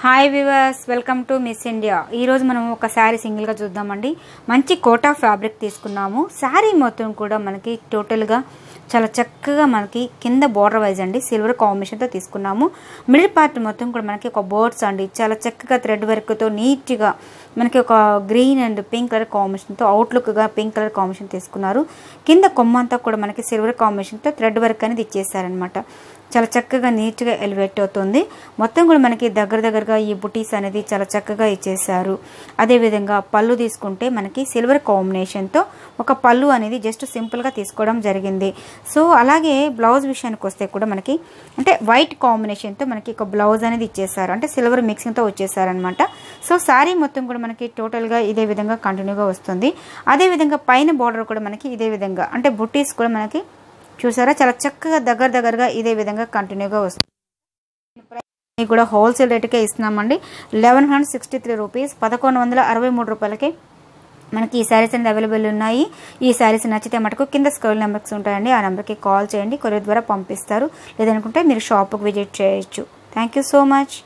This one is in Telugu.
Hi viewers, welcome to miss India. ఈరోజు మనం ఒక శారీ సింగిల్గా చూద్దామండి. మంచి కోటా ఫ్యాబ్రిక్ తీసుకున్నాము. శారీ మొత్తం కూడా మనకి టోటల్గా చాలా చక్కగా మనకి కింద బోర్డర్ వైజ్ అండి సిల్వర్ కాంబినేషన్తో తీసుకున్నాము. మిడిల్ పార్ట్ మొత్తం కూడా మనకి ఒక బోర్డ్స్ అండి చాలా చక్కగా థ్రెడ్ వర్క్తో నీట్గా మనకి ఒక గ్రీన్ అండ్ పింక్ కలర్ కాంబినేషన్తో అవుట్లుక్గా పింక్ కలర్ కాంబినేషన్ తీసుకున్నారు. కింద కొమ్మంతా కూడా మనకి సిల్వర్ కాంబినేషన్తో థ్రెడ్ వర్క్ అనేది ఇచ్చేసారనమాట. చాలా చక్కగా నీట్గా ఎలివేట్ అవుతుంది. మొత్తం కూడా మనకి దగ్గరగా ఈ బుటీస్ అనేది చాలా చక్కగా ఇచ్చేసారు. అదేవిధంగా పళ్ళు తీసుకుంటే మనకి సిల్వర్ కాంబినేషన్తో ఒక పళ్ళు అనేది జస్ట్ సింపుల్గా తీసుకోవడం జరిగింది. సో అలాగే బ్లౌజ్ విషయానికి వస్తే కూడా మనకి అంటే వైట్ కాంబినేషన్తో మనకి ఒక బ్లౌజ్ అనేది ఇచ్చేసారు, అంటే సిల్వర్ మిక్సింగ్తో వచ్చేసారనమాట. సో శారీ మొత్తం కూడా మనకి టోటల్గా ఇదే విధంగా కంటిన్యూగా వస్తుంది. అదేవిధంగా పైన బార్డర్ కూడా మనకి ఇదే విధంగా అంటే బుటీస్ కూడా మనకి చూసారా చాలా చక్కగా దగ్గరగా ఇదే విధంగా కంటిన్యూగా వస్తుంది. కూడా హోల్సేల్ రేటుకే ఇస్తున్నామండి. 1163 రూపీస్, 1163 రూపాయలకి మనకి ఈ శారీస్ అనేది అవైలబుల్ ఉన్నాయి. ఈ శారీస్ నచ్చితే మటుకు కింద స్క్రోల్ నెంబర్స్ ఉంటాయండి, ఆ నెంబర్కి కాల్ చేయండి, కొరియర్ ద్వారా పంపిస్తారు. లేదనుకుంటే మీరు షాప్కి విజిట్ చేయొచ్చు. Thank you so much.